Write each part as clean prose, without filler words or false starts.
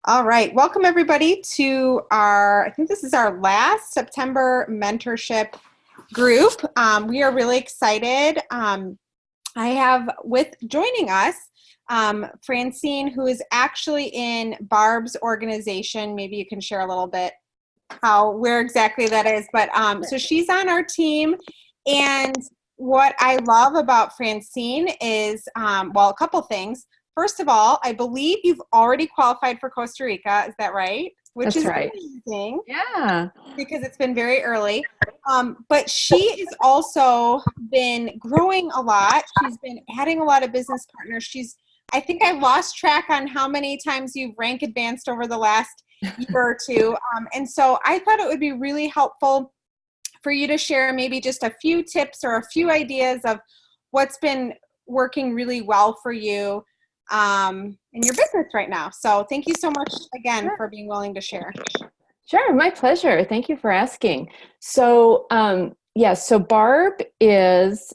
All right. Welcome everybody to I think this is our last September mentorship group. We are really excited. I have with joining us Francine, who is actually in Barb's organization. Maybe you can share a little bit where exactly that is. But so she's on our team. And what I love about Francine is, a couple things. First of all, I believe you've already qualified for Costa Rica. Is that right? Which That's is right. amazing Yeah, because it's been very early. But she has also been growing a lot. She's been adding a lot of business partners. I think I lost track on how many times you've rank advanced over the last year or two. And so I thought it would be really helpful for you to share maybe just a few tips or a few ideas of what's been working really well for you in your business right now. So thank you so much again sure. for being willing to share. Sure, my pleasure. Thank you for asking. So Barb is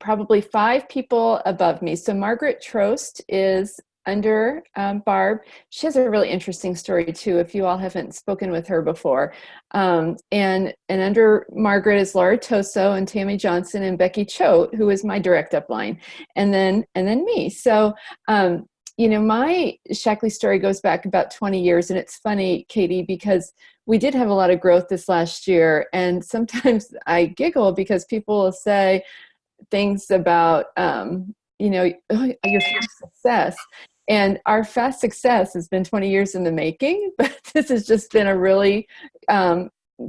probably 5 people above me. So Margaret Trost is under Barb. She has a really interesting story too, if you all haven't spoken with her before. And under Margaret is Laura Toso and Tammy Johnson and Becky Choate, who is my direct upline, and then me. So my Shackley story goes back about 20 years, and it's funny, Katie, because we did have a lot of growth this last year, and sometimes I giggle because people will say things about, oh, your fast success. And our fast success has been 20 years in the making, but this has just been a really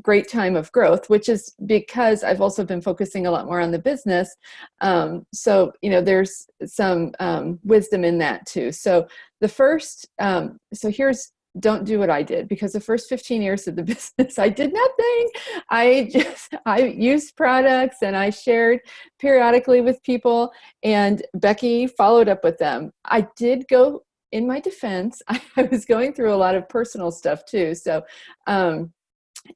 great time of growth, which is because I've also been focusing a lot more on the business. There's some wisdom in that too. So don't do what I did, because the first 15 years of the business, I did nothing. I used products and I shared periodically with people, and Becky followed up with them. I did go, in my defense, I was going through a lot of personal stuff too. So,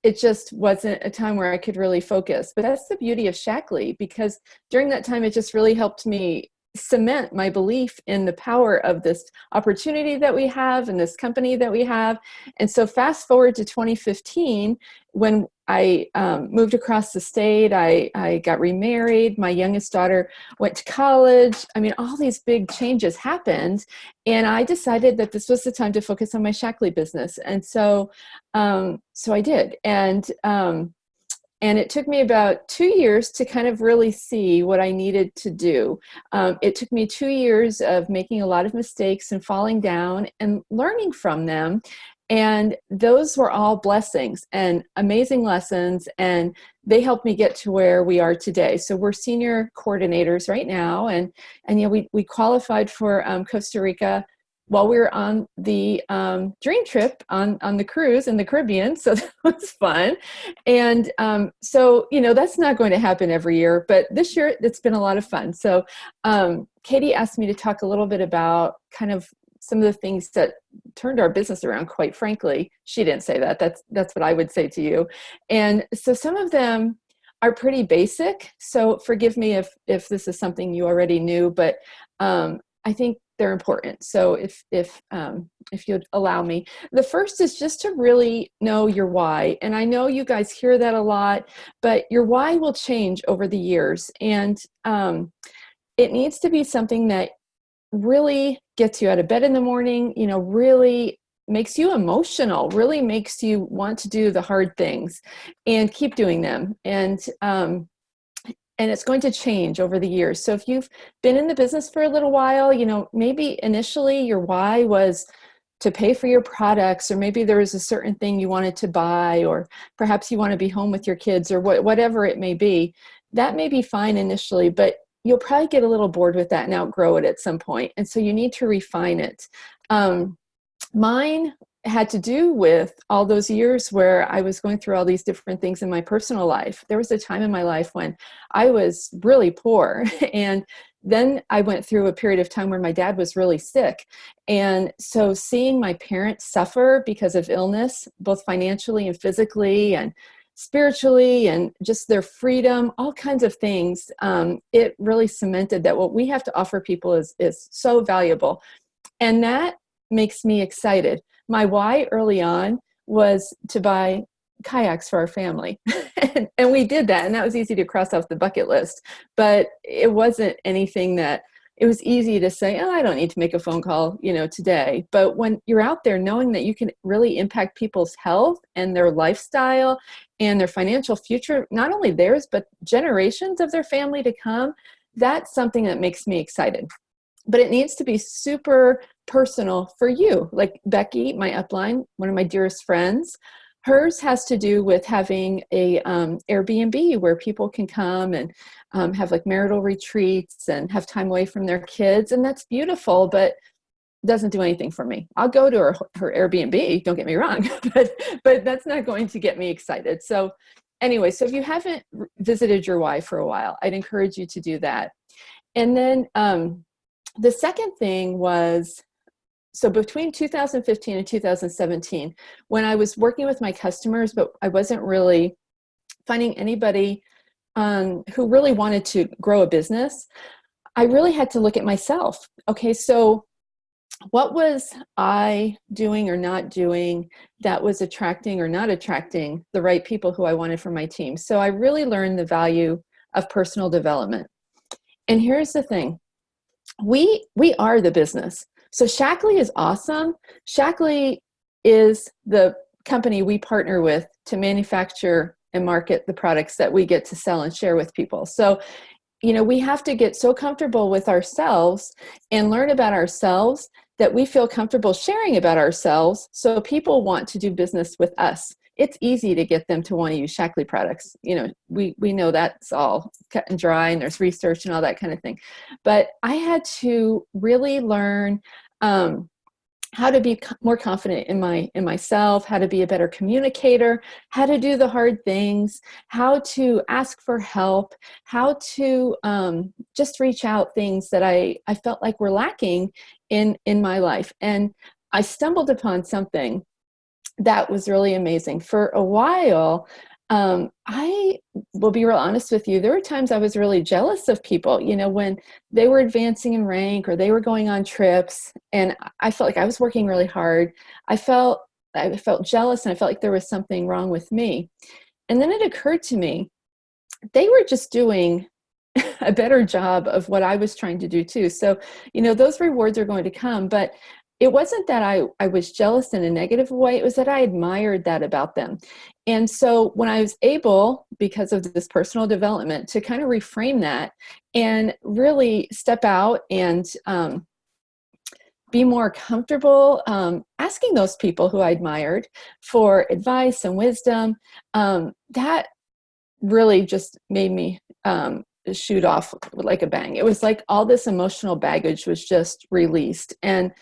it just wasn't a time where I could really focus. But that's the beauty of Shackley, because during that time, it just really helped me cement my belief in the power of this opportunity that we have and this company that we have. And so fast forward to 2015, when I moved across the state, I got remarried. My youngest daughter went to college. I mean, all these big changes happened. And I decided that this was the time to focus on my Shackley business. And so I did. And it took me about 2 years to kind of really see what I needed to do. It took me 2 years of making a lot of mistakes and falling down and learning from them. And those were all blessings and amazing lessons. And they helped me get to where we are today. So we're senior coordinators right now. And we qualified for Costa Rica while we were on the dream trip on the cruise in the Caribbean. So that was fun. And that's not going to happen every year, but this year it's been a lot of fun. So Katie asked me to talk a little bit about kind of some of the things that turned our business around, quite frankly. She didn't say that. That's what I would say to you. And so some of them are pretty basic. So forgive me if this is something you already knew, but I think they're important. So if you'd allow me, the first is just to really know your why. And I know you guys hear that a lot, but your why will change over the years. And it needs to be something that really gets you out of bed in the morning, really makes you emotional, really makes you want to do the hard things and keep doing them. And it's going to change over the years. So if you've been in the business for a little while, maybe initially your why was to pay for your products, or maybe there was a certain thing you wanted to buy, or perhaps you want to be home with your kids, or whatever it may be. That may be fine initially, but you'll probably get a little bored with that and outgrow it at some point. And so you need to refine it. Mine had to do with all those years where I was going through all these different things in my personal life. There was a time in my life when I was really poor. And then I went through a period of time where my dad was really sick. And so seeing my parents suffer because of illness, both financially and physically and spiritually, and just their freedom, all kinds of things, it really cemented that what we have to offer people is so valuable. And that makes me excited. My why early on was to buy kayaks for our family. And we did that. And that was easy to cross off the bucket list. But it wasn't anything that it was easy to say, oh, I don't need to make a phone call, today. But when you're out there knowing that you can really impact people's health and their lifestyle and their financial future, not only theirs, but generations of their family to come, that's something that makes me excited. But it needs to be super personal for you. Like Becky, my upline, one of my dearest friends, hers has to do with having a Airbnb where people can come and have like marital retreats and have time away from their kids. And that's beautiful, but doesn't do anything for me. I'll go to her Airbnb, don't get me wrong, but that's not going to get me excited. So anyway, so if you haven't visited your why for a while, I'd encourage you to do that. And then the second thing was, so between 2015 and 2017, when I was working with my customers, but I wasn't really finding anybody who really wanted to grow a business, I really had to look at myself. Okay, so what was I doing or not doing that was attracting or not attracting the right people who I wanted for my team? So I really learned the value of personal development. And here's the thing. We are the business. So Shackley is awesome. Shackley is the company we partner with to manufacture and market the products that we get to sell and share with people. So, we have to get so comfortable with ourselves and learn about ourselves that we feel comfortable sharing about ourselves so people want to do business with us. It's easy to get them to want to use Shackley products. We know that's all cut and dry, and there's research and all that kind of thing. But I had to really learn how to be more confident in myself, how to be a better communicator, how to do the hard things, how to ask for help, how to just reach out things that I felt like were lacking in my life. And I stumbled upon something that was really amazing. For a while, I will be real honest with you, there were times I was really jealous of people, when they were advancing in rank or they were going on trips, and I felt like I was working really hard. I felt jealous, and I felt like there was something wrong with me. And then it occurred to me, they were just doing a better job of what I was trying to do too. So, those rewards are going to come, but it wasn't that I was jealous in a negative way. It was that I admired that about them. And so when I was able, because of this personal development, to kind of reframe that and really step out and be more comfortable asking those people who I admired for advice and wisdom, that really just made me shoot off like a bang. It was like all this emotional baggage was just released. And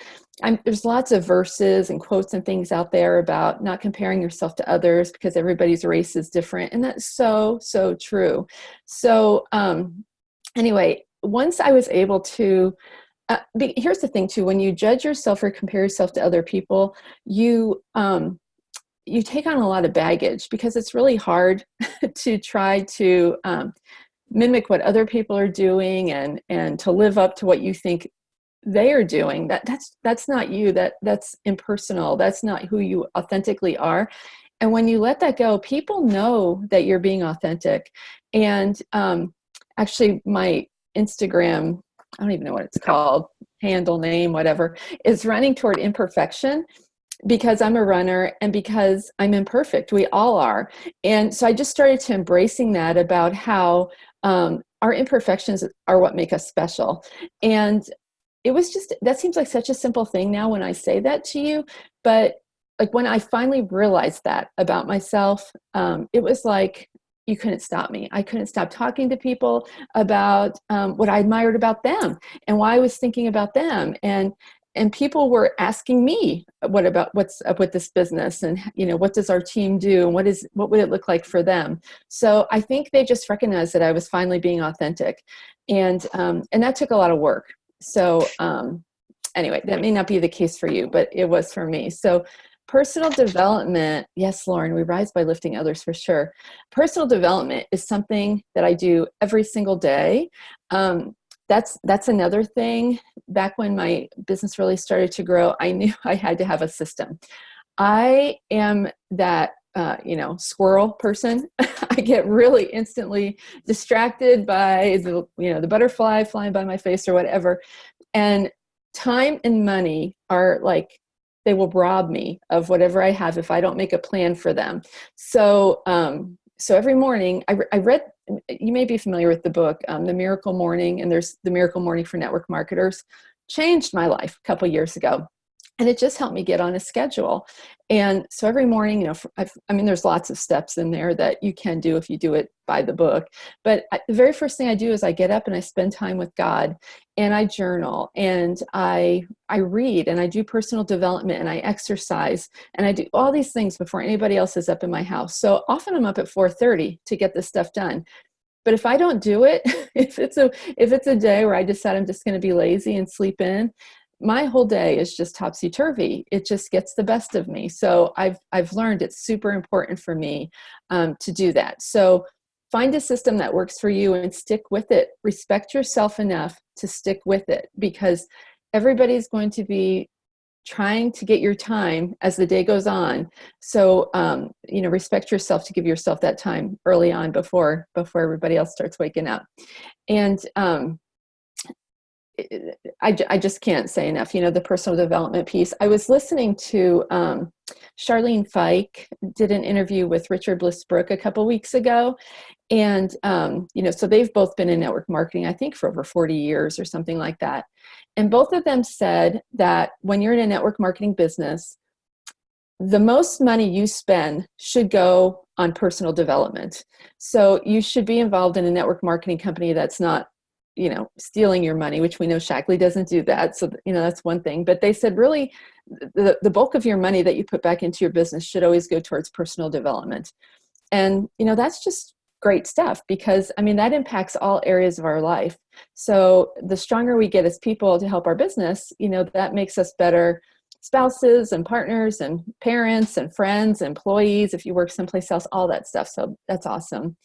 there's lots of verses and quotes and things out there about not comparing yourself to others because everybody's race is different. And that's so, so true. So anyway, once I was able to, here's the thing too, when you judge yourself or compare yourself to other people, you take on a lot of baggage because it's really hard to try to mimic what other people are doing and to live up to what you think they are doing. That's not you. That's impersonal. That's not who you authentically are. And when you let that go, people know that you're being authentic. And actually, my Instagram, I don't even know what it's called, handle, name, whatever, is running toward imperfection, because I'm a runner and because I'm imperfect. We all are. And so I just started to embracing that about how our imperfections are what make us special. And it was just, that seems like such a simple thing now when I say that to you, but like when I finally realized that about myself, it was like, you couldn't stop me. I couldn't stop talking to people about what I admired about them and why I was thinking about them. And people were asking me, what's up with this business, and what does our team do, and what would it look like for them? So I think they just recognized that I was finally being authentic, and that took a lot of work. So anyway, that may not be the case for you, but it was for me. So personal development, yes, Lauren, we rise by lifting others for sure. Personal development is something that I do every single day. that's another thing. Back when my business really started to grow, I knew I had to have a system. I am that squirrel person. I get really instantly distracted by the butterfly flying by my face or whatever. And time and money are like, they will rob me of whatever I have if I don't make a plan for them. So every morning I read, you may be familiar with the book, The Miracle Morning, and there's The Miracle Morning for Network Marketers. Changed my life a couple years ago. And it just helped me get on a schedule. And so every morning, there's lots of steps in there that you can do if you do it by the book. But the very first thing I do is I get up and I spend time with God, and I journal, and I read, and I do personal development, and I exercise, and I do all these things before anybody else is up in my house. So often I'm up at 4:30 to get this stuff done. But if I don't do it, if it's a day where I decide I'm just going to be lazy and sleep in, my whole day is just topsy-turvy. It just gets the best of me. So I've learned it's super important for me to do that. So find a system that works for you and stick with it. Respect yourself enough to stick with it, because everybody's going to be trying to get your time as the day goes on. So respect yourself to give yourself that time early on before everybody else starts waking up. And I just can't say enough, the personal development piece. I was listening to Charlene Fike did an interview with Richard Blissbrook a couple weeks ago. And, so they've both been in network marketing, I think for over 40 years or something like that. And both of them said that when you're in a network marketing business, the most money you spend should go on personal development. So you should be involved in a network marketing company that's not stealing your money, which we know Shackley doesn't do that. So, that's one thing. But they said really the bulk of your money that you put back into your business should always go towards personal development. And, that's just great stuff, because that impacts all areas of our life. So the stronger we get as people to help our business, that makes us better spouses and partners and parents and friends, employees, if you work someplace else, all that stuff. So that's awesome.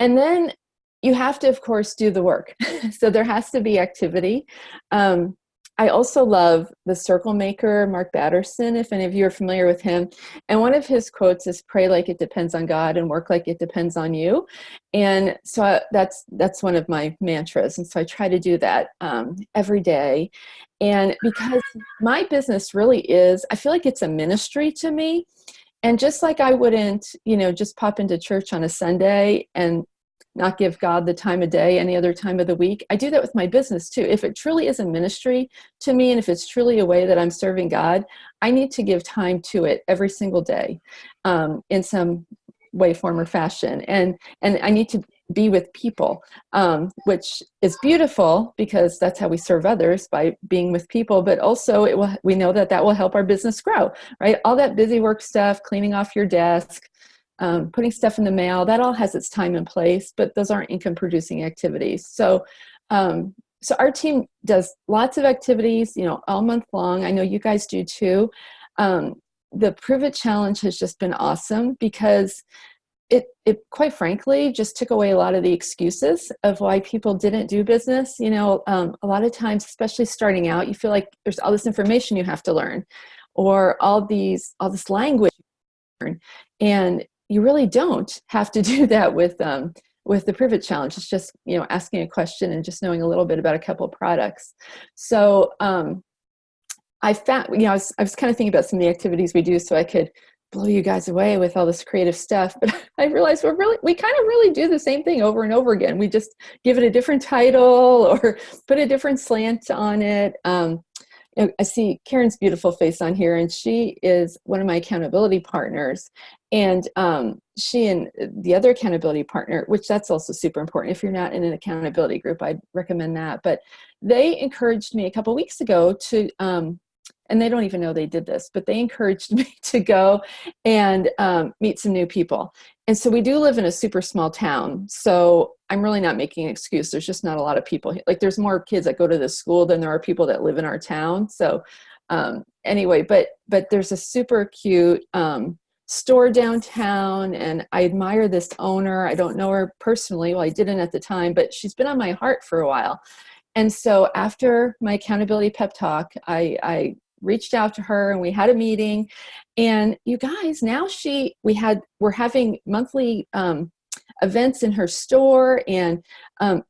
And then you have to, of course, do the work. So there has to be activity. I also love the circle maker, Mark Batterson, if any of you are familiar with him. And one of his quotes is, pray like it depends on God and work like it depends on you. And so that's one of my mantras. And so I try to do that every day. And because my business really is, I feel like it's a ministry to me. And just like I wouldn't, just pop into church on a Sunday and not give God the time of day any other time of the week, I do that with my business too. If it truly is a ministry to me, and if it's truly a way that I'm serving God, I need to give time to it every single day in some way, form, or fashion. And I need to be with people, which is beautiful, because that's how we serve others, by being with people. But also we know that will help our business grow, right? All that busy work stuff, cleaning off your desk, putting stuff in the mail, that all has its time and place, but those aren't income producing activities. So our team does lots of activities, all month long. I know you guys do too. The Prove It Challenge has just been awesome, because it quite frankly just took away a lot of the excuses of why people didn't do business. A lot of times, especially starting out, you feel like there's all this information you have to learn, or all this language you learn, and you really don't have to do that with the Prove It Challenge. It's just, asking a question and just knowing a little bit about a couple of products. So I found, I was kind of thinking about some of the activities we do so I could blow you guys away with all this creative stuff. But I realized we kind of really do the same thing over and over again. We just give it a different title or put a different slant on it. I see Karen's beautiful face on here, and she is one of my accountability partners. And she and the other accountability partner, which that's also super important. If you're not in an accountability group, I'd recommend that. But they encouraged me a couple weeks ago to, and they don't even know they did this, but they encouraged me to go and meet some new people. And so we do live in a super small town. So I'm really not making an excuse. There's just not a lot of people. Like, there's more kids that go to this school than there are people that live in our town. So anyway, but there's a super cute store downtown, and I admire this owner. I don't know her personally. Well, I didn't at the time, but she's been on my heart for a while. And so after my accountability pep talk, I reached out to her and we had a meeting. And you guys, now we're having monthly events in her store. And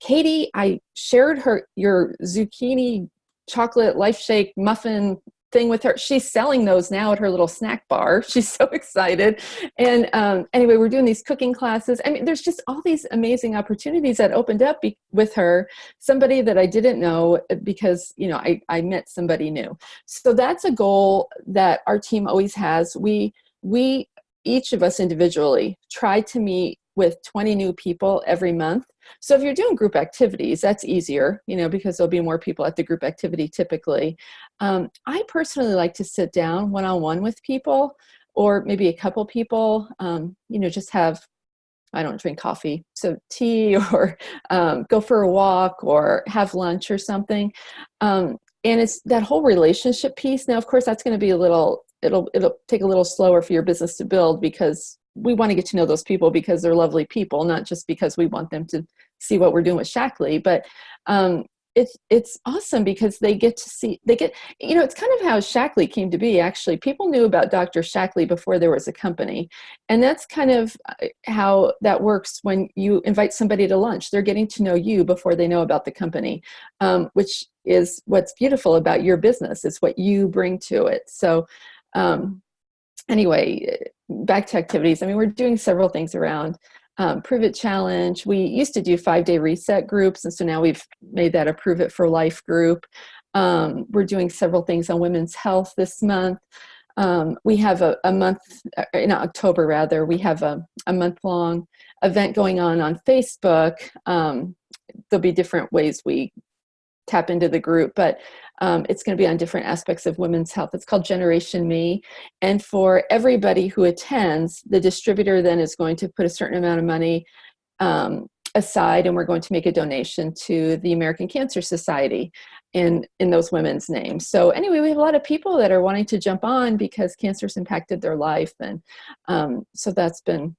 Katie, I shared your zucchini chocolate life shake muffin thing with her. She's selling those now at her little snack bar. She's so excited. And anyway, we're doing these cooking classes. I mean, there's just all these amazing opportunities that opened up with her, somebody that I didn't know because, I met somebody new. So that's a goal that our team always has. We each of us individually try to meet with 20 new people every month. So if you're doing group activities, that's easier, because there'll be more people at the group activity typically. I personally like to sit down one-on-one with people, or maybe a couple people, just have, I don't drink coffee, so tea, or go for a walk or have lunch or something. And it's that whole relationship piece. Now, of course, that's going to be it'll take a little slower for your business to build, because we want to get to know those people because they're lovely people, not just because we want them to see what we're doing with Shackley. But it's awesome because it's kind of how Shackley came to be. Actually, people knew about Dr. Shackley before there was a company. And that's kind of how that works when you invite somebody to lunch. They're getting to know you before they know about the company, which is what's beautiful about your business. It's what you bring to it. So anyway, back to activities. I mean, we're doing several things around Prove It Challenge. We used to do 5-day reset groups, and so now we've made that a Prove It for Life group. We're doing several things on women's health this month. We have a month, in October rather, we have a month-long event going on Facebook. There'll be different ways we tap into the group, but it's going to be on different aspects of women's health. It's called Generation Me. And for everybody who attends, the distributor then is going to put a certain amount of money aside, and we're going to make a donation to the American Cancer Society in those women's names. So anyway, we have a lot of people that are wanting to jump on because cancer's impacted their life. And so that's been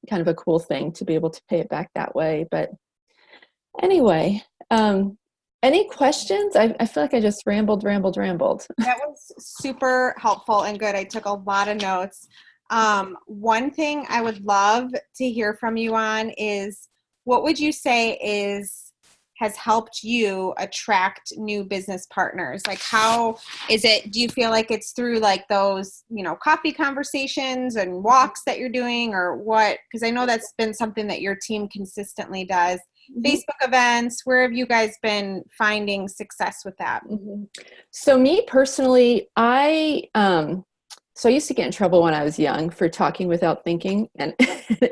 kind of a cool thing to be able to pay it back that way. But anyway, any questions? I feel like I just rambled. That was super helpful and good. I took a lot of notes. One thing I would love to hear from you on is, what would you say has helped you attract new business partners? Like, how is it, do you feel like it's through like those, coffee conversations and walks that you're doing, or what? Because I know that's been something that your team consistently does. Facebook events, where have you guys been finding success with that? Mm-hmm. So me personally, so I used to get in trouble when I was young for talking without thinking, and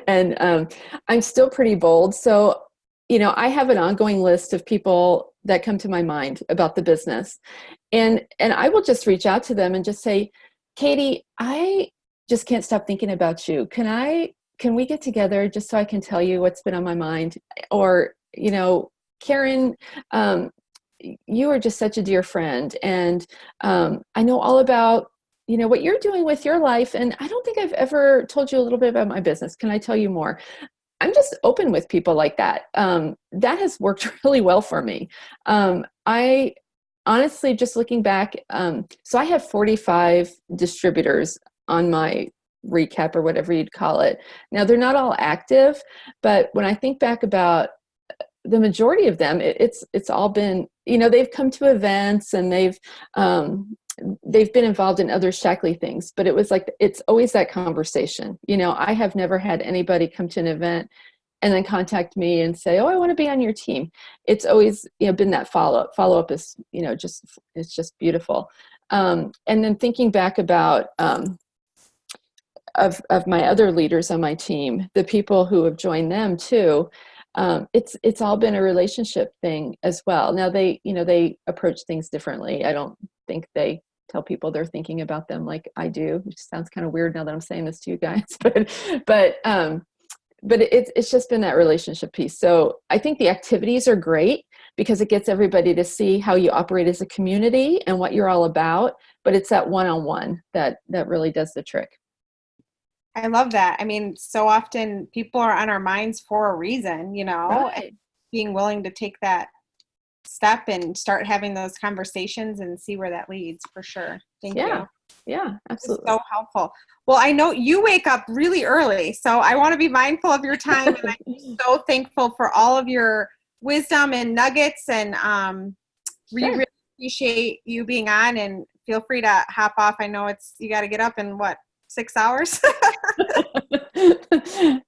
and I'm still pretty bold. So, I have an ongoing list of people that come to my mind about the business, and I will just reach out to them and just say, Katie, I just can't stop thinking about you. Can we get together just so I can tell you what's been on my mind? Or, Karen, you are just such a dear friend. And I know all about, what you're doing with your life. And I don't think I've ever told you a little bit about my business. Can I tell you more? I'm just open with people like that. That has worked really well for me. I honestly, just looking back, so I have 45 distributors on my recap, or whatever you'd call it. Now, they're not all active, but when I think back about the majority of them, it's all been, they've come to events, and they've been involved in other Shackley things, but it was like, it's always that conversation. I have never had anybody come to an event and then contact me and say, oh, I want to be on your team. It's always, been that follow-up is, it's just beautiful. And then thinking back about, of my other leaders on my team, the people who have joined them too, it's all been a relationship thing as well. Now they approach things differently. I don't think they tell people they're thinking about them like I do, which sounds kind of weird now that I'm saying this to you guys, but it's just been that relationship piece. So I think the activities are great because it gets everybody to see how you operate as a community and what you're all about, but it's that one-on-one that really does the trick. I love that. I mean, so often people are on our minds for a reason, Right. and being willing to take that step and start having those conversations and see where that leads for sure. Thank you. Yeah, absolutely. So helpful. Well, I know you wake up really early, so I want to be mindful of your time. And I'm so thankful for all of your wisdom and nuggets. And we really appreciate you being on. And feel free to hop off. I know you got to get up in 6 hours.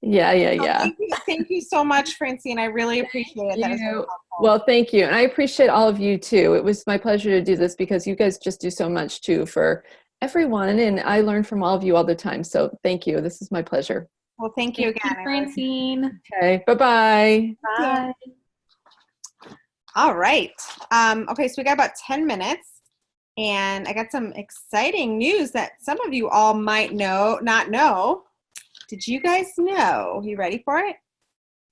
Yeah. Thank you so much, Francine. I really appreciate it. That was really helpful. Well, thank you. And I appreciate all of you too. It was my pleasure to do this because you guys just do so much too for everyone. And I learn from all of you all the time. So thank you. This is my pleasure. Well, thank you again, Francine. Okay. Bye-bye. Bye. All right. Okay, so we got about 10 minutes. And I got some exciting news that some of you all might not know. Did you guys know? You ready for it?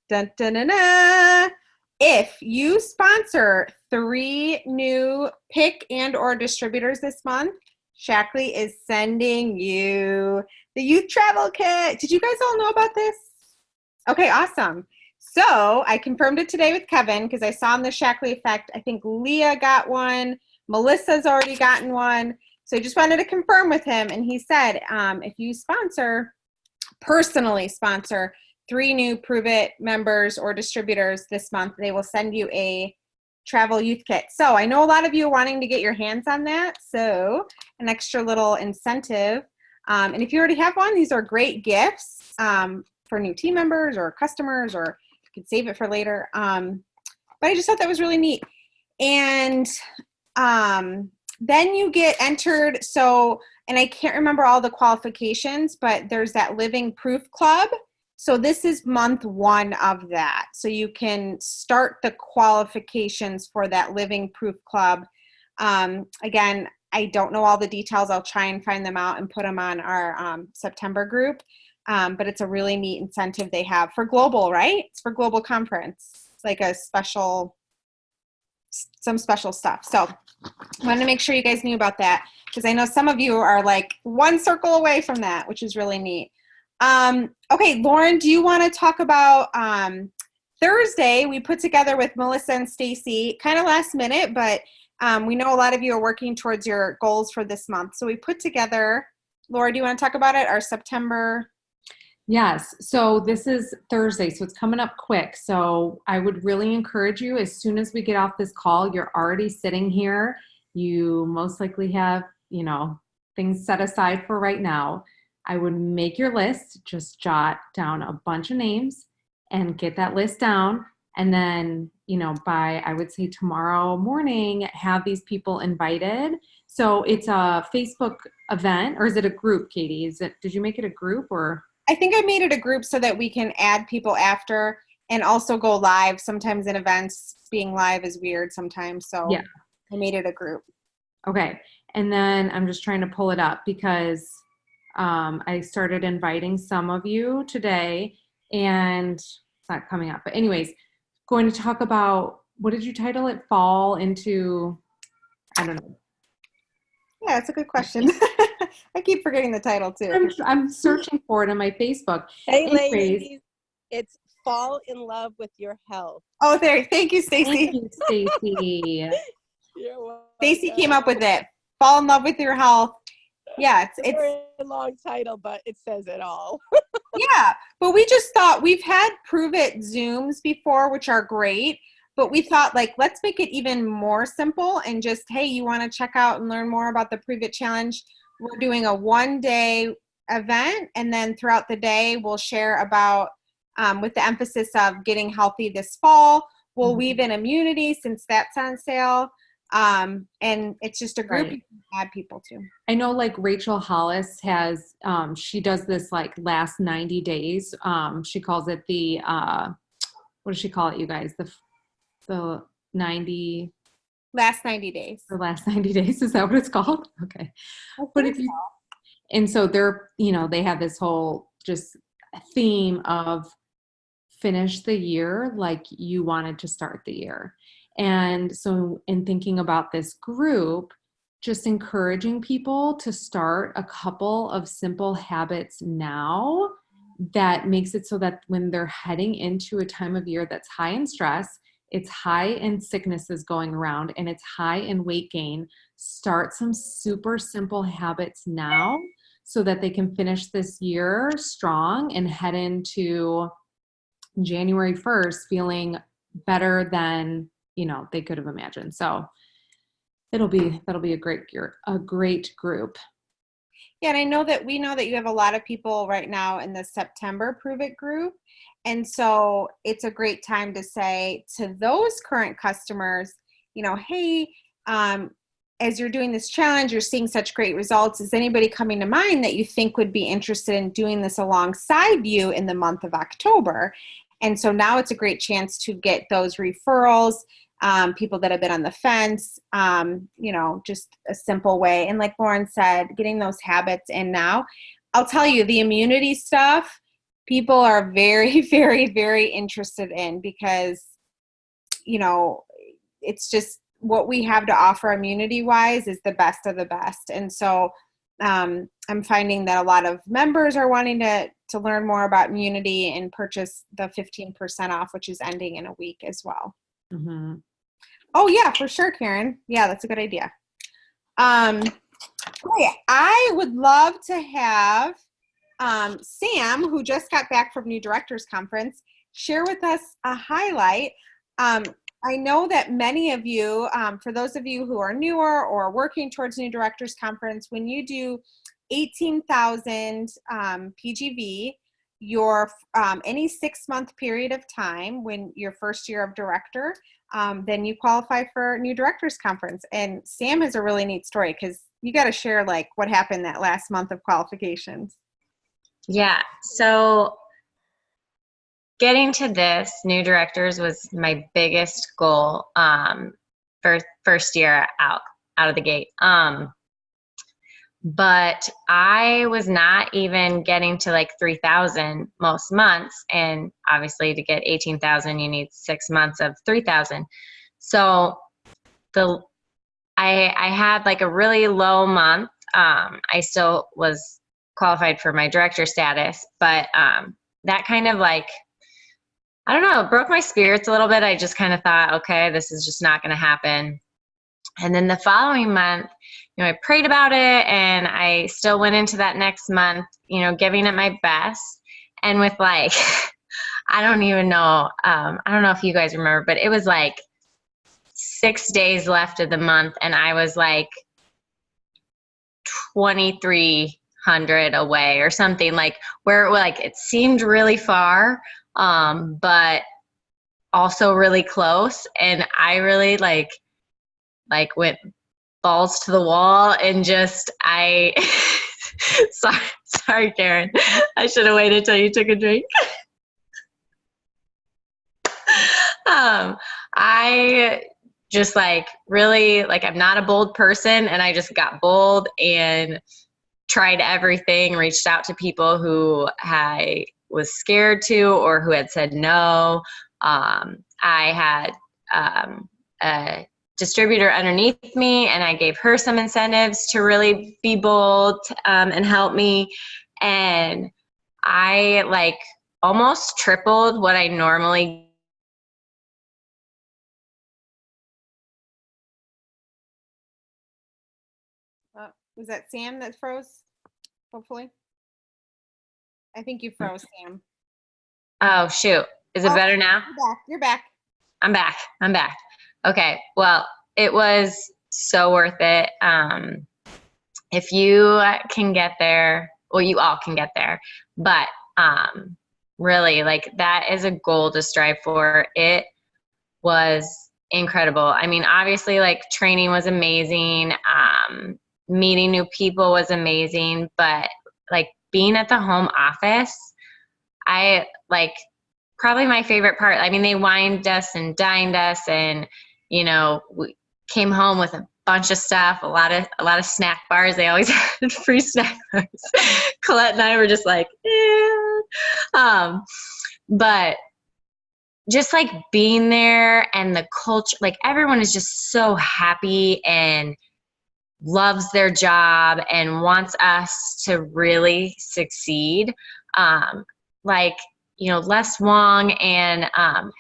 Dun, dun, dun, dun. If you sponsor 3 new pick and or distributors this month, Shackley is sending you the youth travel kit. Did you guys all know about this? Okay, awesome. So I confirmed it today with Kevin because I saw in the Shackley Effect, I think Leah got one. Melissa's already gotten one. So I just wanted to confirm with him. And he said, if you personally sponsor 3 new Prove It members or distributors this month, they will send you a travel youth kit. So I know a lot of you are wanting to get your hands on that. So an extra little incentive. And if you already have one, these are great gifts for new team members or customers, or you could save it for later. But I just thought that was really neat. And then you get entered. So, and I can't remember all the qualifications, but there's that Living Proof Club. So this is month 1 of that. So you can start the qualifications for that Living Proof Club. Again, I don't know all the details. I'll try and find them out and put them on our September group. But it's a really neat incentive they have for global, right? It's for global conference. It's like some special stuff. So I wanted to make sure you guys knew about that because I know some of you are like 1 circle away from that, which is really neat. Okay, Lauren, do you want to talk about Thursday? We put together with Melissa and Stacy, kind of last minute, but we know a lot of you are working towards your goals for this month. So we put together, Laura, do you want to talk about it? Our September. Yes. So this is Thursday, so it's coming up quick. So I would really encourage you, as soon as we get off this call, you're already sitting here. You most likely have, things set aside for right now. I would make your list, just jot down a bunch of names and get that list down. And then, by, I would say tomorrow morning, have these people invited. So it's a Facebook event, or is it a group, Katie? Did you make it a group or? I think I made it a group so that we can add people after and also go live. Sometimes in events, being live is weird sometimes. So yeah, I made it a group. Okay. And then I'm just trying to pull it up because I started inviting some of you today and it's not coming up. But anyways, going to talk about, what did you title it? Fall into, I don't know. Yeah, it's a good question. I keep forgetting the title too. I'm searching for it on my Facebook. Hey, ladies, it's Fall in Love with Your Health. Oh, there. Thank you, Stacy. Thank you, Stacy. You're welcome. Stacy came up with it. Fall in love with your health. Yeah, it's a very long title, but it says it all. Yeah, but we just thought, we've had Prove It Zooms before, which are great. But we thought, let's make it even more simple and just, hey, you want to check out and learn more about the Prove It Challenge? We're doing a 1-day event, and then throughout the day, we'll share about, with the emphasis of getting healthy this fall. We'll weave in immunity since that's on sale. And it's just a group you can add people to. I know Rachel Hollis has, she does this last 90 days. She calls it the, what does she call it, you guys? The 90 last 90 days. The last 90 days, is that what it's called? Okay. But if you, and so they're, they have this whole just theme of finish the year like you wanted to start the year. And so in thinking about this group, just encouraging people to start a couple of simple habits now that makes it so that when they're heading into a time of year that's high in stress, it's high in sicknesses going around and it's high in weight gain. Start some super simple habits now so that they can finish this year strong and head into January 1st feeling better than, they could have imagined. So that'll be a great group. Yeah, and we know that you have a lot of people right now in the September Prove It group. And so it's a great time to say to those current customers, hey, as you're doing this challenge, you're seeing such great results. Is anybody coming to mind that you think would be interested in doing this alongside you in the month of October? And so now it's a great chance to get those referrals, people that have been on the fence, just a simple way. And like Lauren said, getting those habits in now. I'll tell you, the immunity stuff, people are very, very, very interested in because, it's just what we have to offer immunity-wise is the best of the best. And so I'm finding that a lot of members are wanting to learn more about immunity and purchase the 15% off, which is ending in a week as well. Mm-hmm. Oh yeah, for sure, Karen. Yeah, that's a good idea. Okay, I would love to have Sam, who just got back from New Directors Conference, share with us a highlight. I know that many of you, for those of you who are newer or working towards New Directors Conference, when you do 18,000 PGV, your any 6-month period of time when your first year of director, then you qualify for New Directors Conference. And Sam has a really neat story because you got to share like what happened that last month of qualifications. Yeah. So getting to this New Directors was my biggest goal for first year out of the gate. But I was not even getting to like 3,000 most months. And obviously to get 18,000, you need 6 months of 3,000. So I had like a really low month. I still was qualified for my director status, but that kind of like, I don't know, it broke my spirits a little bit. I just kind of thought, okay, this is just not going to happen. And then the following month, I prayed about it and I still went into that next month, giving it my best. And with like, I don't even know, I don't know if you guys remember, but it was like 6 days left of the month and I was like 2,300 away or something, like where it seemed really far, but also really close. And I really like went balls to the wall and just sorry Karen, I should have waited till you took a drink. I just really I'm not a bold person, and I just got bold and tried everything, reached out to people who I was scared to or who had said no. I had a distributor underneath me, and I gave her some incentives to really be bold and help me. And I almost tripled what I normally. Was that Sam that froze? Hopefully. I think you froze, Sam. Oh, shoot. Is it better now? You're back. I'm back. Okay. Well, it was so worth it. If you can get there, well, you all can get there, but really that is a goal to strive for. It was incredible. I mean, obviously training was amazing. Meeting new people was amazing, but being at the home office, I probably my favorite part. I mean, they wined us and dined us, and we came home with a bunch of stuff, a lot of snack bars. They always had free snack bars. Colette and I were just but just being there, and the culture, everyone is just so happy and loves their job and wants us to really succeed. Les Wong and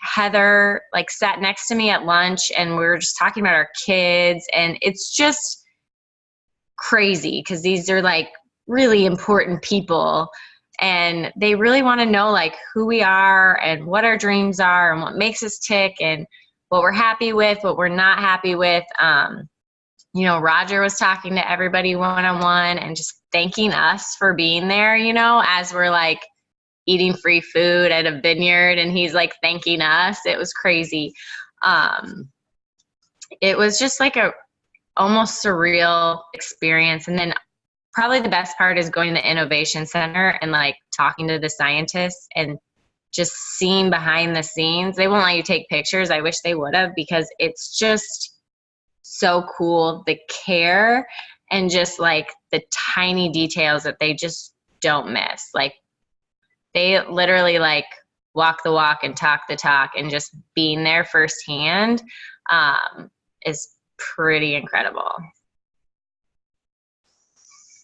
Heather like sat next to me at lunch, and we were just talking about our kids, and it's just crazy because these are like really important people, and they really want to know like who we are and what our dreams are and what makes us tick and what we're happy with, what we're not happy with. Roger was talking to everybody one-on-one and just thanking us for being there, as we're like eating free food at a vineyard, and he's like thanking us. It was crazy. It was just like a almost surreal experience. And then probably the best part is going to the Innovation Center and like talking to the scientists and just seeing behind the scenes. They won't let you take pictures. I wish they would have, because it's just so cool, the care and just like the tiny details that they just don't miss. Like they literally like walk the walk and talk the talk, and just being there firsthand is pretty incredible.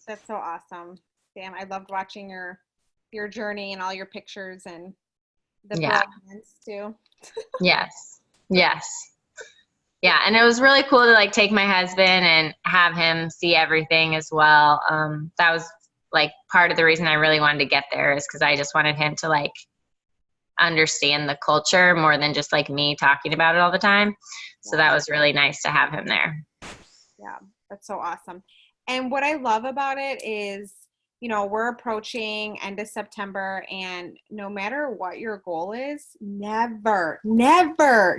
That's so awesome, Sam. I loved watching your journey and all your pictures and the brilliance too. Yes. Yeah, and it was really cool to like take my husband and have him see everything as well. That was like part of the reason I really wanted to get there, is because I just wanted him to like understand the culture more than just like me talking about it all the time. So that was really nice to have him there. Yeah, that's so awesome. And what I love about it is, we're approaching end of September, and no matter what your goal is, never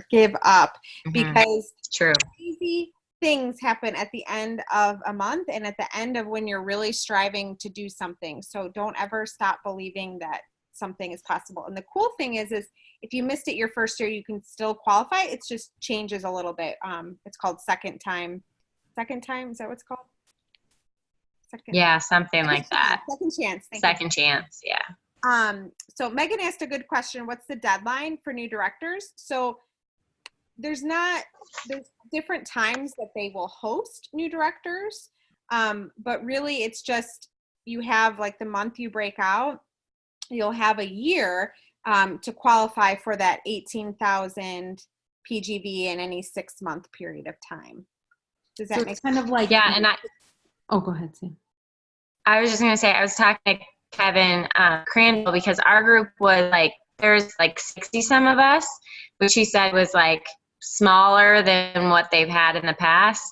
give up, because True. crazy things happen at the end of a month and at the end of when you're really striving to do something. So don't ever stop believing that something is possible. And the cool thing is if you missed it your first year, you can still qualify. It just changes a little bit. It's called second time. Is that what it's called? Yeah, something like that. Second chance. Second chance, yeah. So Megan asked a good question. What's the deadline for new directors? So there's different times that they will host new directors. But really it's just, you have like the month you break out, you'll have a year to qualify for that 18,000 PGV in any 6-month period of time. Does that make sense? Kind of like, oh, go ahead, Sam. I was just going to say, I was talking to Kevin Crandall, because our group was like, there's like 60 some of us, which he said was like smaller than what they've had in the past.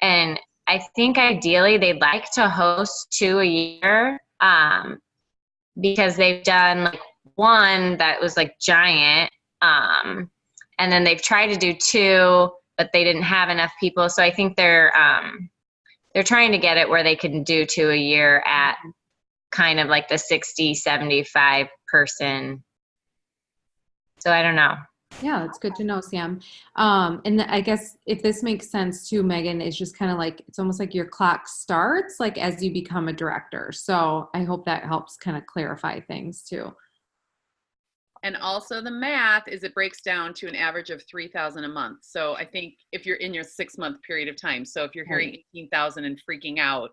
And I think ideally they'd like to host 2 a year, because they've done like one that was like giant. And then they've tried to do 2, but they didn't have enough people. So I think they're trying to get it where they can do 2 a year at kind of like the 60, 75 person. So I don't know. Yeah, that's good to know, Sam. And I guess if this makes sense too, Megan, is just kind of like, it's almost like your clock starts like as you become a director. So I hope that helps kind of clarify things too. And also the math is it breaks down to an average of 3,000 a month. So I think if you're in your 6-month period of time, so if you're hearing 18,000 and freaking out,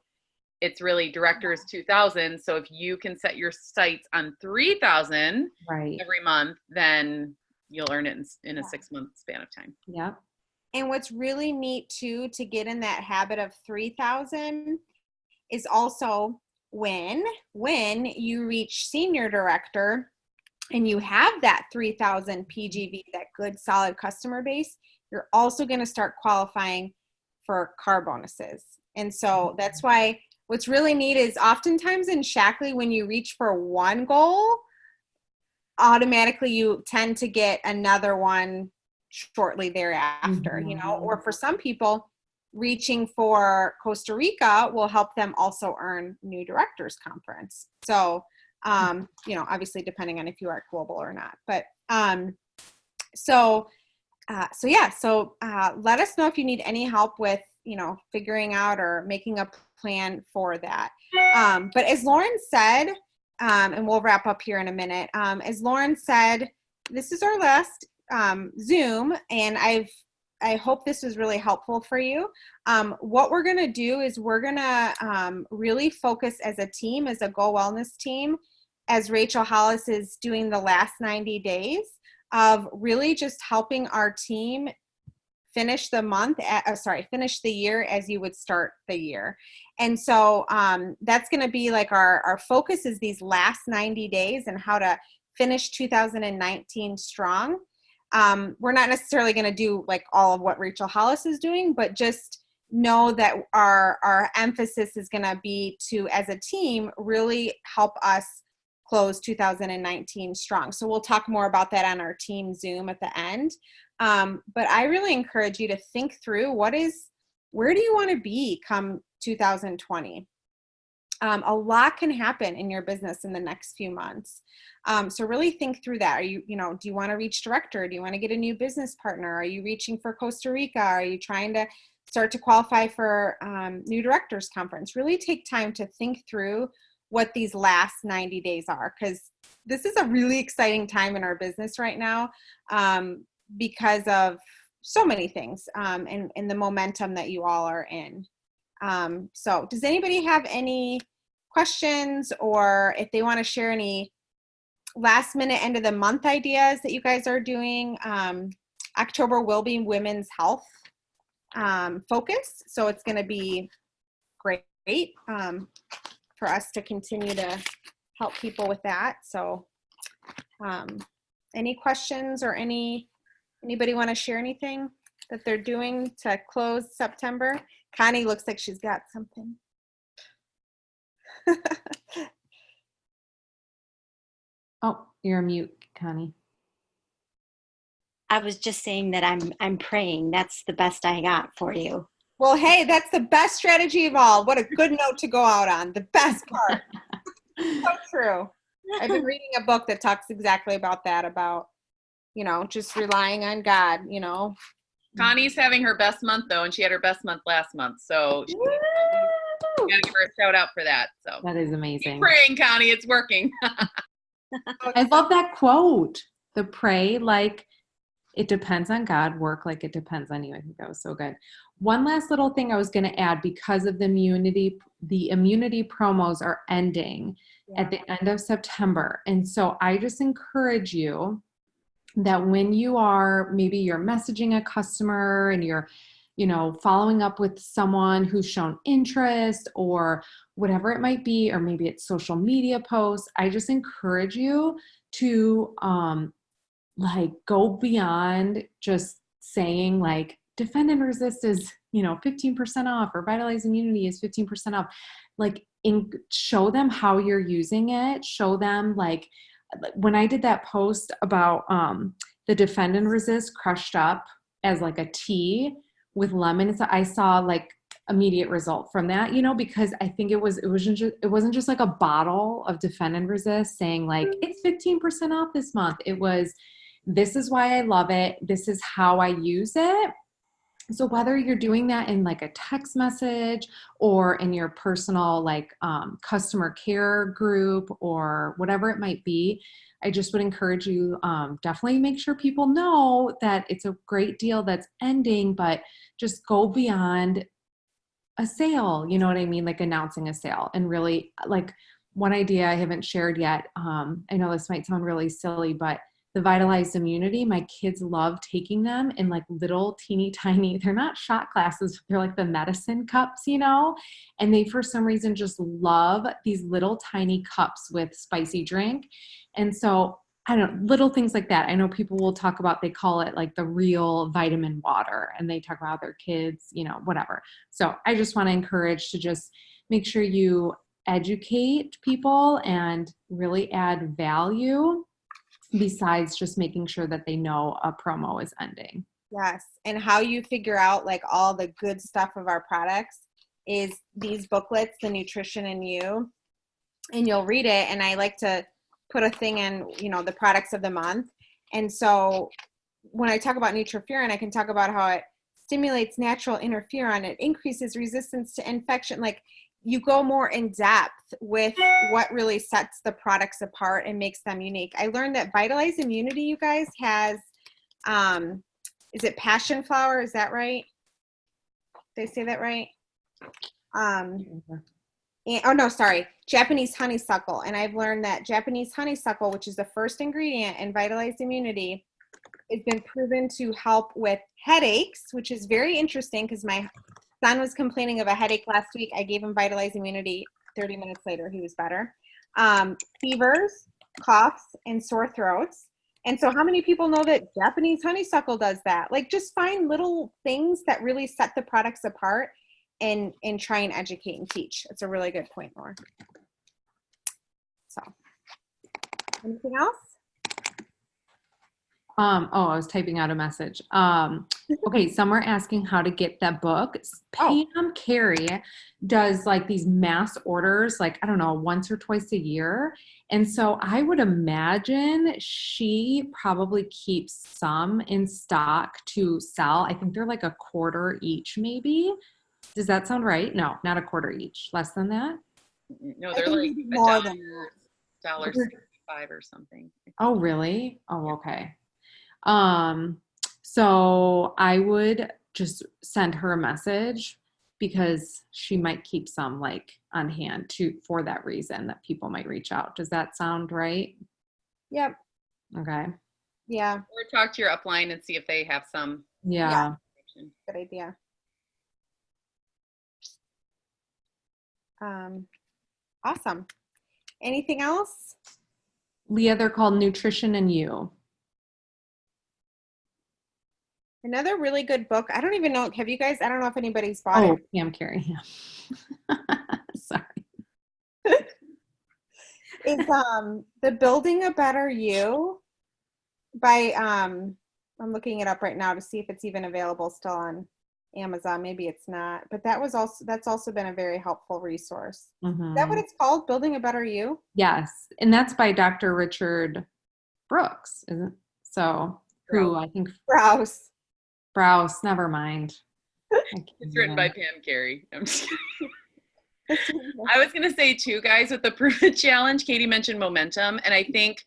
it's really directors 2,000. So if you can set your sights on 3,000 every month, then you'll earn it in a 6-month span of time. Yeah. And what's really neat too, to get in that habit of 3,000 is also when you reach senior director and you have that 3,000 PGV, that good solid customer base, you're also going to start qualifying for car bonuses. And so that's why what's really neat is oftentimes in Shackley, when you reach for one goal, automatically you tend to get another one shortly thereafter, or for some people, reaching for Costa Rica will help them also earn new directors conference. So, obviously depending on if you are global or not, but, let us know if you need any help with, figuring out or making a plan for that. But as Lauren said, and we'll wrap up here in a minute. As Lauren said, this is our last Zoom, and I hope this was really helpful for you. What we're going to do is we're going to really focus as a team, as a Go Wellness team, as Rachel Hollis is doing the last 90 days of really just helping our team finish finish the year as you would start the year. And so that's going to be like our focus is these last 90 days and how to finish 2019 strong. We're not necessarily going to do like all of what Rachel Hollis is doing, but just know that our emphasis is going to be to, as a team, really help us close 2019 strong. So we'll talk more about that on our team Zoom at the end. But I really encourage you to think through where do you want to be come 2020? A lot can happen in your business in the next few months. So really think through that. Do you want to reach director? Do you want to get a new business partner? Are you reaching for Costa Rica? Are you trying to start to qualify for new directors conference? Really take time to think through what these last 90 days are, because this is a really exciting time in our business right now because of so many things and the momentum that you all are in. So does anybody have any questions, or if they want to share any last minute end of the month ideas that you guys are doing? October will be Women's Health focus, so it's going to be great for us to continue to help people with that. So any questions, or anybody want to share anything that they're doing to close September? Connie looks like she's got something. Oh, you're mute, Connie. I was just saying that I'm praying. That's the best I got for you. Well, hey, that's the best strategy of all. What a good note to go out on. The best part. So true. I've been reading a book that talks exactly about that, about, just relying on God, Connie's having her best month though, and she had her best month last month. So you gotta give her a shout out for that. So That is amazing. keep praying, Connie. It's working. I love that quote. The pray like it depends on God, work like it depends on you. I think that was so good. One last little thing I was going to add, because of the immunity promos are ending at the end of September. And so I just encourage you that when maybe you're messaging a customer and you're, following up with someone who's shown interest or whatever it might be, or maybe it's social media posts, I just encourage you to go beyond just saying like defend and resist is 15% off, or vitalize immunity is 15% off. Show them how you're using it. Show them, like when I did that post about the defend and resist crushed up as like a tea with lemon, I saw like immediate result from that, because I think it wasn't just like a bottle of defend and resist saying like it's 15% off this month. It was, this is why I love it. This is how I use it. So whether you're doing that in like a text message or in your personal customer care group or whatever it might be, I just would encourage you, definitely make sure people know that it's a great deal that's ending, but just go beyond a sale, you know what I mean? Like announcing a sale. And really, like, one idea I haven't shared yet, I know this might sound really silly, but the Vitalized Immunity, my kids love taking them in like little teeny tiny, they're not shot glasses, they're like the medicine cups, and they for some reason just love these little tiny cups with spicy drink. And so I don't know, little things like that. I know people will talk about, they call it like the real vitamin water, and they talk about their kids, whatever. So I just want to encourage to just make sure you educate people and really add value, besides just making sure that they know a promo is ending. Yes. And how you figure out like all the good stuff of our products is these booklets, The Nutrition in You, and you'll read it. And I like to put a thing in, the products of the month. And so when I talk about Nutrifuron, I can talk about how it stimulates natural interferon. It increases resistance to infection. Like, you go more in depth with what really sets the products apart and makes them unique. I learned that Vitalize Immunity, you guys, has, is it passion flower? Is that right? Did I say that right? oh no, sorry, Japanese honeysuckle. And I've learned that Japanese honeysuckle, which is the first ingredient in vitalized immunity, has been proven to help with headaches, which is very interesting because my son was complaining of a headache last week. I gave him vitalized immunity. 30 minutes later, he was better. Fevers, coughs, and sore throats. And so how many people know that Japanese honeysuckle does that? Like, just find little things that really set the products apart and try and educate and teach. It's a really good point, Laura. So, anything else? I was typing out a message. Okay, some are asking how to get that book. Oh. Pam Carey does like these mass orders, like, I don't know, once or twice a year. And so I would imagine she probably keeps some in stock to sell. I think they're like a quarter each, maybe. Does that sound right? No, not a quarter each. Less than that? No, I they're think like maybe more than that. $1.65 or something. Oh, really? Oh, okay. So I would just send her a message because she might keep some like on hand for that reason that people might reach out. Does that sound right? Yep. Okay. Yeah. Or talk to your upline and see if they have some. Yeah. Good idea. Awesome. Anything else? Leah, they're called Nutrition and You. Another really good book. I don't even know. Have you guys? I don't know if anybody's bought Oh, it. Pam Carey. Yeah. Sorry. Is The Building a Better You by I'm looking it up right now to see if it's even available still on Amazon. Maybe it's not. But that's also been a very helpful resource. Is that what it's called? Building a Better You? Yes. And that's by Dr. Richard Brooks, isn't so who I think Browse, never mind. It's written by Pam Carey. I'm just kidding. I was going to say too, guys, with the Prove It Challenge, Katie mentioned momentum. And I think,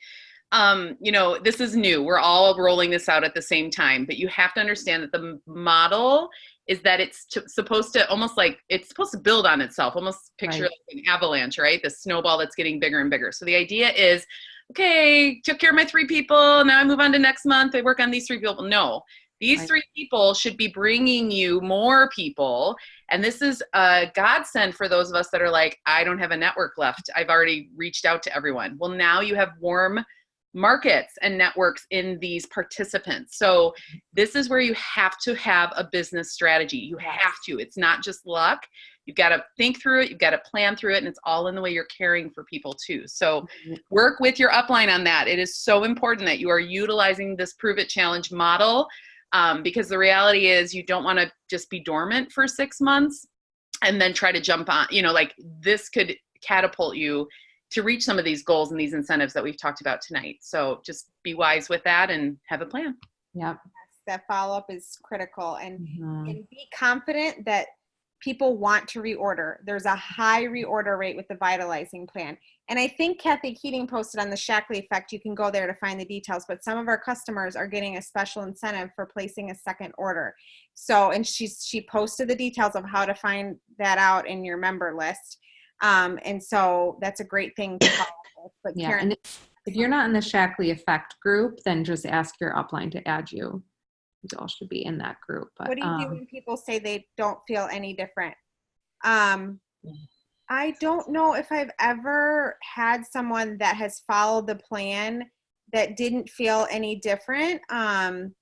this is new. We're all rolling this out at the same time, but you have to understand that the model is that it's supposed to build on itself, almost picture like an avalanche, right? The snowball that's getting bigger and bigger. So the idea is, okay, took care of my 3 people. Now I move on to next month. I work on these 3 people. No, these 3 people should be bringing you more people. And this is a godsend for those of us that are like, I don't have a network left. I've already reached out to everyone. Well, now you have warm markets and networks in these participants. So this is where you have to have a business strategy. You have to. It's not just luck. You've got to think through it. You've got to plan through it. And it's all in the way you're caring for people too. So work with your upline on that. It is so important that you are utilizing this Prove It Challenge model. Because the reality is you don't want to just be dormant for 6 months and then try to jump on, like this could catapult you to reach some of these goals and these incentives that we've talked about tonight. So just be wise with that and have a plan. Yeah. That follow-up is critical and be confident that people want to reorder. There's a high reorder rate with the vitalizing plan. And I think Kathy Keating posted on the Shackley Effect, you can go there to find the details, but some of our customers are getting a special incentive for placing a second order. So, and she posted the details of how to find that out in your member list. And so that's a great thing to follow. But Yeah, Karen, and if you're not in the Shackley Effect group, then just ask your upline to add you. You all should be in that group. But, what do you do when people say they don't feel any different? I don't know if I've ever had someone that has followed the plan that didn't feel any different. I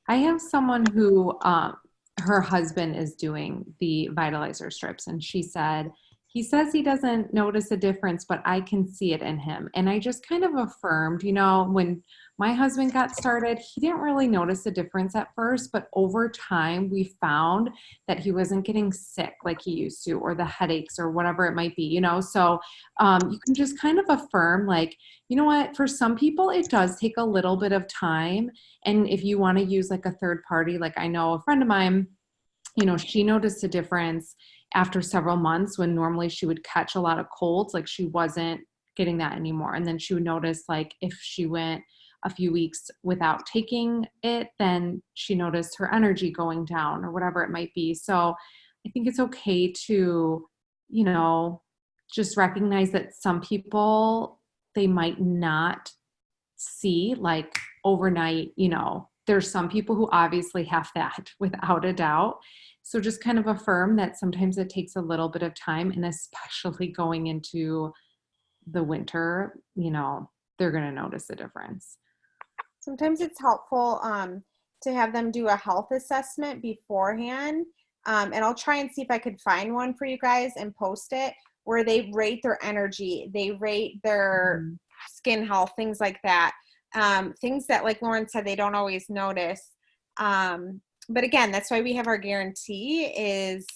have someone who her husband is doing the vitalizer strips, and she said, he says he doesn't notice a difference, but I can see it in him. And I just kind of affirmed, when my husband got started, he didn't really notice a difference at first, but over time we found that he wasn't getting sick like he used to, or the headaches or whatever it might be, so you can just kind of affirm, like, you know what, for some people it does take a little bit of time. And if you want to use like a third party, like I know a friend of mine, she noticed a difference after several months when normally she would catch a lot of colds, like she wasn't getting that anymore. And then she would notice, like, if she went a few weeks without taking it, then she noticed her energy going down or whatever it might be. So I think it's okay to, you know, just recognize that some people, they might not see like overnight, you know, there's some people who obviously have that without a doubt. So just kind of affirm that sometimes it takes a little bit of time, and especially going into the winter, you know, they're going to notice a difference. Sometimes it's helpful to have them do a health assessment beforehand. And I'll try and see if I could find one for you guys and post it, where they rate their energy, they rate their skin health, things like that. Things that, like Lauren said, they don't always notice. But again, that's why we have our guarantee, is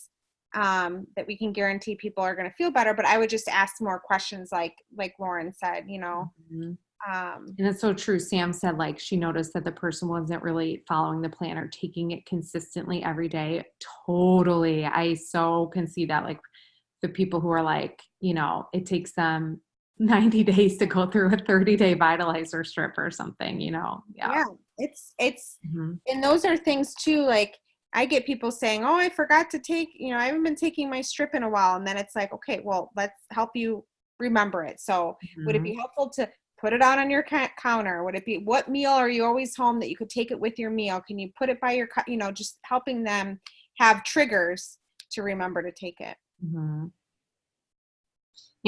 that we can guarantee people are going to feel better. But I would just ask more questions, like Lauren said, you know. And it's so true. Sam said, like, she noticed that the person wasn't really following the plan or taking it consistently every day. Totally. I so can see that, like, the people who are like, you know, it takes them 90 days to go through a 30-day vitalizer strip or something, you know. Yeah. It's and those are things too, like I get people saying, oh, I forgot to take, you know, I haven't been taking my strip in a while. And then it's like, okay, well, let's help you remember it. So would it be helpful to put it out on your counter? Would it be, what meal are you always home that you could take it with your meal? Can you put it by your, you know, just helping them have triggers to remember to take it. You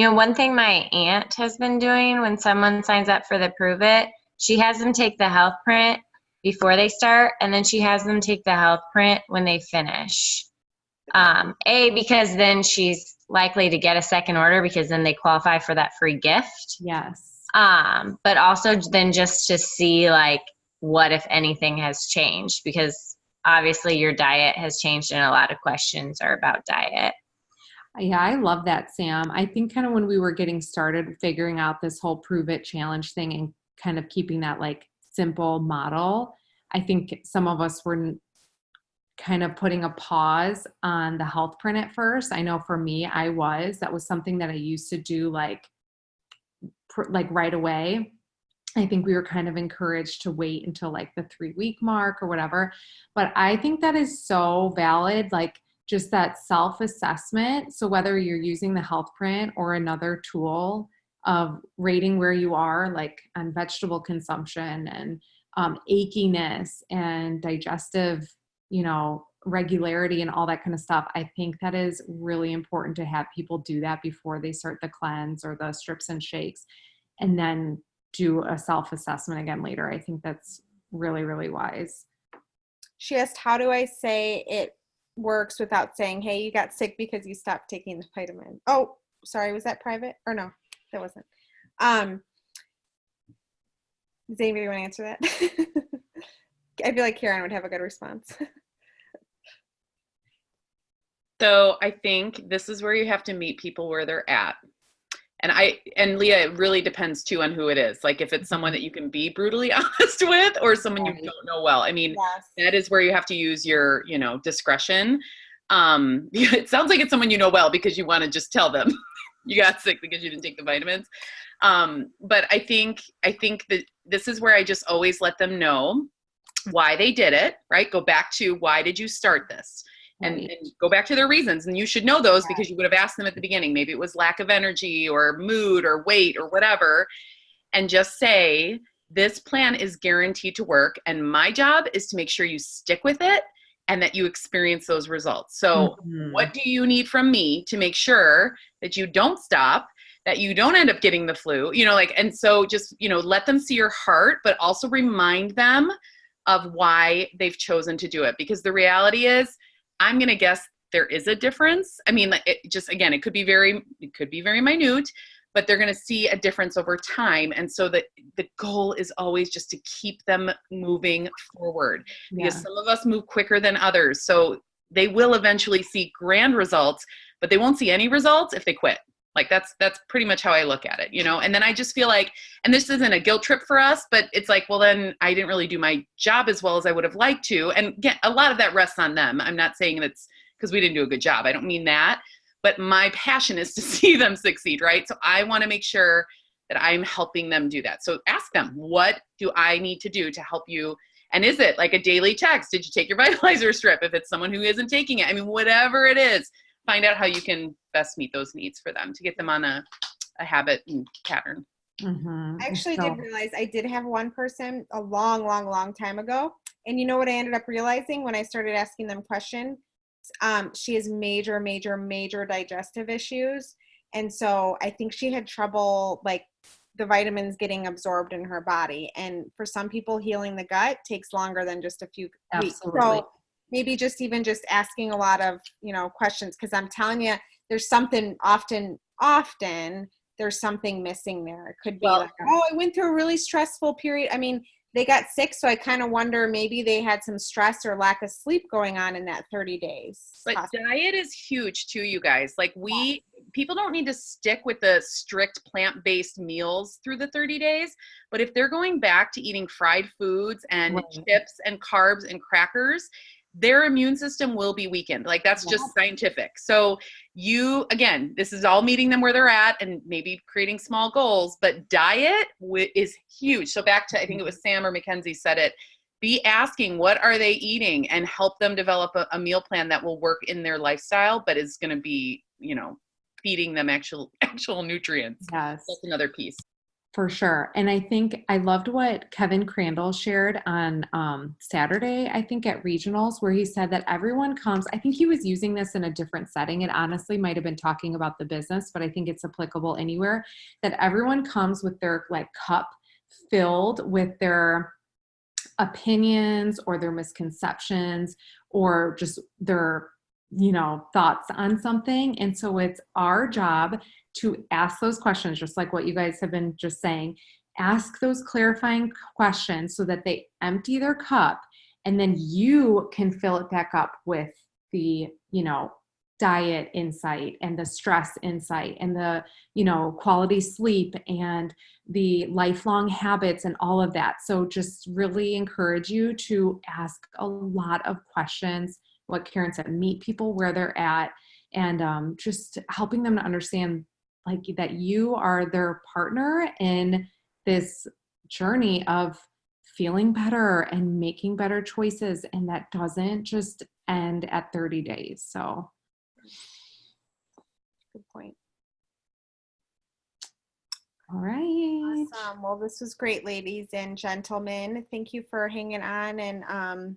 know, one thing my aunt has been doing when someone signs up for the Prove It, she has them take the health print before they start, and then she has them take the health print when they finish. Because then she's likely to get a second order, because then they qualify for that free gift. Yes. But also then just to see, like, what, if anything, has changed, because obviously your diet has changed and a lot of questions are about diet. Yeah, I love that, Sam. I think kind of when we were getting started figuring out this whole Prove It challenge thing and kind of keeping that like simple model, I think some of us were kind of putting a pause on the health print at first. I know for me, that was something that I used to do like right away. I think we were kind of encouraged to wait until like the 3-week mark or whatever. But I think that is so valid, like just that self-assessment. So whether you're using the health print or another tool of rating where you are, like on vegetable consumption and achiness and digestive, you know, regularity and all that kind of stuff, I think that is really important to have people do that before they start the cleanse or the strips and shakes, and then do a self-assessment again later. I think that's really, really wise. She asked, how do I say it works without saying, hey, you got sick because you stopped taking the vitamin? Oh, sorry, was that private? Or no, that wasn't. Does anybody want to answer that? I feel like Karen would have a good response. So I think this is where you have to meet people where they're at. And Leah, it really depends too on who it is. Like if it's someone that you can be brutally honest with, or someone you don't know well. I mean, that is where you have to use your, you know, discretion. It sounds like it's someone you know well, because you want to just tell them you got sick because you didn't take the vitamins. But I think that this is where I just always let them know why they did it, right? Go back to, why did you start this? And go back to their reasons. And you should know those because you would have asked them at the beginning. Maybe it was lack of energy or mood or weight or whatever. And just say, this plan is guaranteed to work. And my job is to make sure you stick with it and that you experience those results. So what do you need from me to make sure that you don't stop, that you don't end up getting the flu, you know, like, and so just, you know, let them see your heart, but also remind them of why they've chosen to do it. Because the reality is, I'm going to guess there is a difference. I mean, it just, again, it could be very minute, but they're going to see a difference over time. And so the goal is always just to keep them moving forward, because some of us move quicker than others. So they will eventually see grand results, but they won't see any results if they quit. Like that's pretty much how I look at it, you know? And then I just feel like, and this isn't a guilt trip for us, but it's like, well, then I didn't really do my job as well as I would have liked to. And again, a lot of that rests on them. I'm not saying that's because we didn't do a good job. I don't mean that, but my passion is to see them succeed, right? So I want to make sure that I'm helping them do that. So ask them, what do I need to do to help you? And is it like a daily text? Did you take your vitalizer strip? If it's someone who isn't taking it, I mean, whatever it is, find out how you can best meet those needs for them to get them on a habit and pattern. Mm-hmm. I actually So- did realize I did have one person a long, long, long time ago. And you know what I ended up realizing when I started asking them questions? She has major, major, major digestive issues. And so I think she had trouble, like, the vitamins getting absorbed in her body. And for some people, healing the gut takes longer than just a few weeks. Absolutely. So maybe just asking a lot of, questions, because I'm telling you, there's something often there's something missing there. It could be Well, like, oh, I went through a really stressful period. I mean, they got sick, so I kind of wonder maybe they had some stress or lack of sleep going on in that 30 days. But possibly. diet is huge too, you guys. Like people don't need to stick with the strict plant-based meals through the 30 days. But if they're going back to eating fried foods and Right. chips and carbs and crackers, their immune system will be weakened. Like that's just scientific. So again, this is all meeting them where they're at and maybe creating small goals, but diet is huge. So back to, I think it was Sam or Mackenzie said it, be asking what are they eating and help them develop a meal plan that will work in their lifestyle, but is going to be, feeding them actual nutrients. Yes. That's another piece. For sure. And I think I loved what Kevin Crandall shared on Saturday, I think at regionals, where he said that everyone comes, I think he was using this in a different setting. It honestly might have been talking about the business, but I think it's applicable anywhere, that everyone comes with their like cup filled with their opinions or their misconceptions or just their thoughts on something. And so it's our job to ask those questions, just like what you guys have been just saying. Ask those clarifying questions so that they empty their cup, and then you can fill it back up with the diet insight and the stress insight and the quality sleep and the lifelong habits and all of that. So just really encourage you to ask a lot of questions, what Karen said, meet people where they're at, and just helping them to understand like that you are their partner in this journey of feeling better and making better choices, and that doesn't just end at 30 days. So Good point. all right. Awesome. Well, this was great, ladies and gentlemen. Thank you for hanging on, and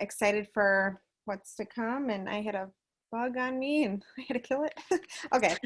excited for what's to come. And I had a bug on me and I had to kill it. Okay.